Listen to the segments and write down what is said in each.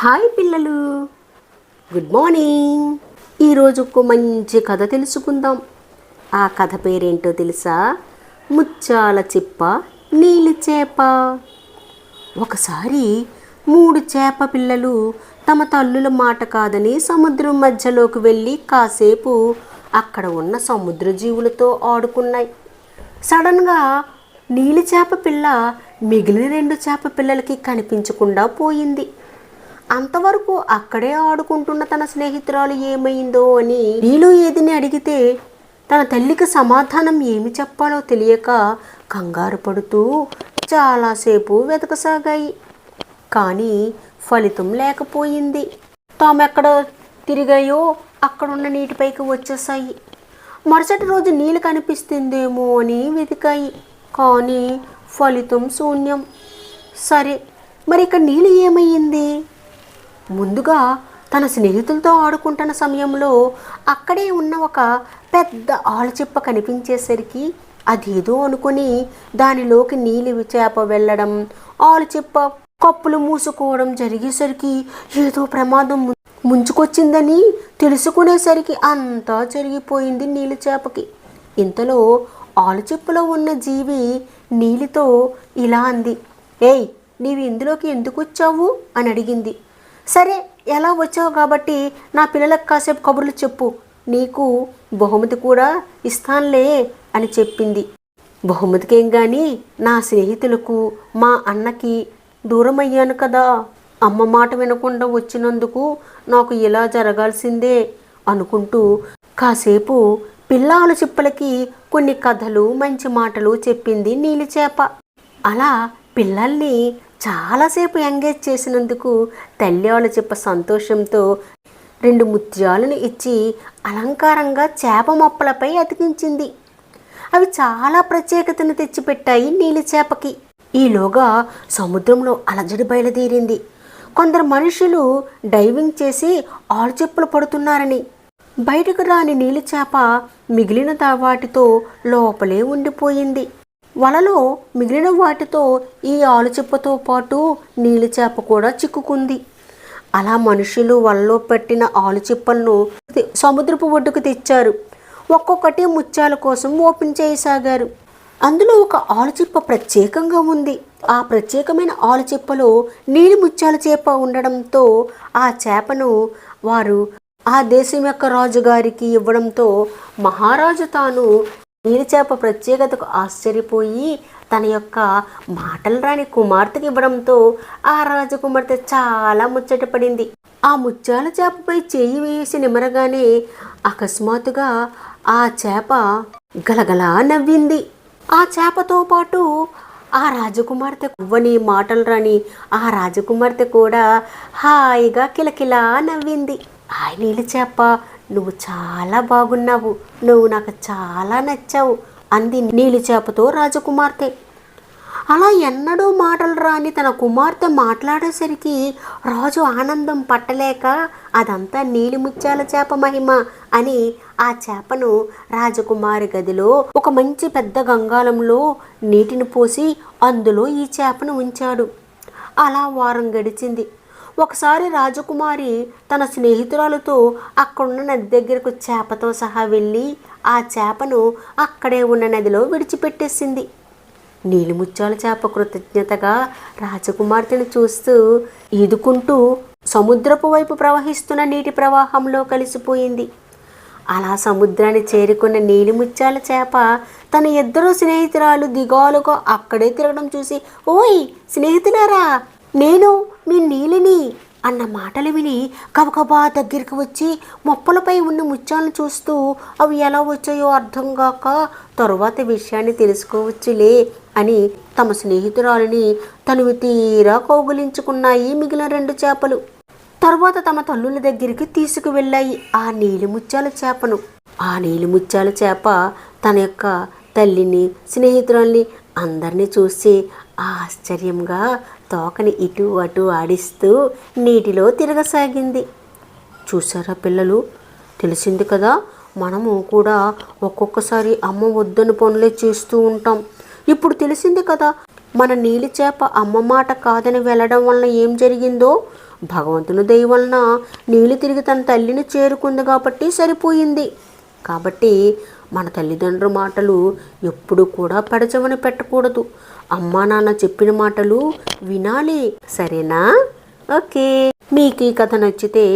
Hi పిల్లలు, good morning. ఈరోజు ఒక మంచి కథ తెలుసుకుందాం. ఆ కథ పేరేంటో తెలుసా? ముత్యాల చిప్ప నీలి చేప. ఒకసారి 3 చేప పిల్లలు తమ తల్లుల మాట కాదని సముద్రం మధ్యలోకి వెళ్ళి కాసేపు అక్కడ ఉన్న సముద్ర జీవులతో ఆడుకున్నాయి. సడన్గా నీలి చేప పిల్ల మిగిలిన 2 చేప పిల్లలకి కనిపించకుండా పోయింది. అంతవరకు అక్కడే ఆడుకుంటున్న తన స్నేహితురాలు ఏమైందో అని నీలు ఏదిని అడిగితే తన తల్లికి సమాధానం ఏమి చెప్పాలో తెలియక కంగారు పడుతూ చాలాసేపు వెతకసాగాయి. కానీ ఫలితం లేకపోయింది. తామెక్కడ తిరిగాయో అక్కడున్న నీటిపైకి వచ్చేసాయి. మరుసటి రోజు నీళ్ళు కనిపిస్తుందేమో అని వెతికాయి. కానీ ఫలితం శూన్యం. సరే, మరి ఇక నీళ్ళు ఏమయ్యింది? ముందుగా తన స్నేహితులతో ఆడుకుంటున్న సమయంలో అక్కడే ఉన్న ఒక పెద్ద ఆలుచిప్ప కనిపించేసరికి అదేదో అనుకుని దానిలోకి నీలి చేప వెళ్ళడం, ఆలుచిప్ప కప్పులు మూసుకోవడం జరిగేసరికి ఏదో ప్రమాదం ముంచుకొచ్చిందని తెలుసుకునేసరికి అంతా జరిగిపోయింది నీలి చేపకి. ఇంతలో ఆలుచిప్పలో ఉన్న జీవి నీలితో ఇలా అంది, "ఏయ్, నీవు ఇందులోకి ఎందుకు వచ్చావు?" అని అడిగింది. "సరే, ఎలా వచ్చావు కాబట్టి నా పిల్లలకు కాసేపు కబుర్లు చెప్పు, నీకు బహుమతి కూడా ఇస్తానులే" అని చెప్పింది. "బహుమతికేం కానీ నా స్నేహితులకు, మా అన్నకి దూరం అయ్యాను కదా, అమ్మ మాట వినకుండా వచ్చినందుకు నాకు ఇలా జరగాల్సిందే" అనుకుంటూ కాసేపు పిల్లాల చిప్పలకి కొన్ని కథలు, మంచి మాటలు చెప్పింది నీలి చేప. అలా పిల్లల్ని చాలాసేపు ఎంగేజ్ చేసినందుకు తల్లి ఆలుచిప్ప సంతోషంతో 2 ముత్యాలను ఇచ్చి అలంకారంగా చేప మొప్పలపై అతికించింది. అవి చాలా ప్రత్యేకతను తెచ్చిపెట్టాయి నీలి చేపకి. ఈలోగా సముద్రంలో అలజడి బయలుదేరింది. కొందరు మనుషులు డైవింగ్ చేసి ఆలుచిప్పలు పడుతున్నారని. బయటకు రాని నీలి చేప మిగిలిన వాటితో లోపలే ఉండిపోయింది. వలలో మిగిలిన వాటితో ఈ ఆలుచిప్పతో పాటు నీలి చేప కూడా చిక్కుకుంది. అలా మనుషులు వలలో పెట్టిన ఆలుచిప్పలను సముద్రపు ఒడ్డుకు తెచ్చారు. ఒక్కొక్కటి ముత్యాల కోసం ఓపెన్ చేయసాగారు. అందులో ఒక ఆలుచిప్ప ప్రత్యేకంగా ఉంది. ఆ ప్రత్యేకమైన ఆలుచిప్పలో నీలి ముత్యాల చేప ఉండడంతో ఆ చేపను వారు ఆ దేశం యొక్క రాజుగారికి ఇవ్వడంతో మహారాజు తాను నీలి చేప ప్రత్యేకతకు ఆశ్చర్యపోయి తన యొక్క మాటలు రాని కుమార్తెకి ఇవ్వడంతో ఆ రాజకుమార్తె చాలా ముచ్చటపడింది. ఆ ముత్యాల చేపపై చేయి వేసి నిమరగానే అకస్మాత్తుగా ఆ చేప గలగలా నవ్వింది. ఆ చేపతో పాటు ఆ రాజకుమార్తె అవ్వని మాటలు రాని ఆ రాజకుమార్తె కూడా హాయిగా కిలకిలా నవ్వింది. "హాయ్ నీలి చేప, నువ్వు చాలా బాగున్నావు, నువ్వు నాకు చాలా నచ్చావు" అంది నీలి చేపతో రాజకుమార్తె. అలా ఎన్నడూ మాటలు రాని తన కుమార్తె మాట్లాడేసరికి రాజు ఆనందం పట్టలేక అదంతా నీలి ముత్యాల చేప మహిమ అని ఆ చేపను రాజకుమారి గదిలో ఒక మంచి పెద్ద గంగాళంలో నీటిని పోసి అందులో ఈ చేపను ఉంచాడు. అలా వారం గడిచింది. ఒకసారి రాజకుమారి తన స్నేహితురాలతో అక్కడున్న నది దగ్గరకు చేపతో సహా వెళ్ళి ఆ చేపను అక్కడే ఉన్న నదిలో విడిచిపెట్టేసింది. నీలిముత్యాల చేప కృతజ్ఞతగా రాజకుమార్తెను చూస్తూ ఈదుకుంటూ సముద్రపు వైపు ప్రవహిస్తున్న నీటి ప్రవాహంలో కలిసిపోయింది. అలా సముద్రాన్ని చేరుకున్న నీలిముత్యాల చేప తన 2 స్నేహితురాలు దిగాలుగా అక్కడే తిరగడం చూసి, "ఓయ్ స్నేహితులారా, నేను మీ నీలిని" అన్న మాటలు విని గబగబా దగ్గరికి వచ్చి మొప్పలపై ఉన్న ముత్యాలను చూస్తూ అవి ఎలా వచ్చాయో అర్థం కాక తరువాత విషయాన్ని తెలుసుకోవచ్చులే అని తమ స్నేహితురాలిని తనివి తీరా కౌగులించుకున్నాయి మిగిలిన 2 చేపలు. తర్వాత తమ తల్లుల దగ్గరికి తీసుకువెళ్ళాయి ఆ నీలి ముత్యాల చేపను. ఆ నీలి ముత్యాల చేప తన యొక్క తల్లిని, స్నేహితురాల్ని అందరినీ చూసి ఆశ్చర్యంగా తోకని ఇటు అటు ఆడిస్తూ నీటిలో తిరగసాగింది. చూసారా పిల్లలు, తెలిసింది కదా, మనము కూడా ఒక్కొక్కసారి అమ్మ వద్దని పనులే చేస్తూ ఉంటాం. ఇప్పుడు తెలిసింది కదా మన నీలి చేప అమ్మ మాట కాదని వెళ్ళడం వలన ఏం జరిగిందో. భగవంతుని దయ వలన నీళ్ళు తిరిగి తన తల్లిని చేరుకుంది కాబట్టి సరిపోయింది. కాబట్టి మన తల్లిదండ్రుల మాటలు ఎప్పుడు కూడా పెడచెవిన పెట్టకూడదు. అమ్మా నాన్న చెప్పిన మాటలు వినాలి, సరేనా? ఓకే, మీకు ఈ కథ నచ్చితే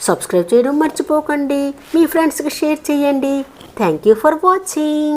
సబ్స్క్రైబ్ చేయడం మర్చిపోకండి. మీ ఫ్రెండ్స్కి షేర్ చేయండి. Thank you for watching.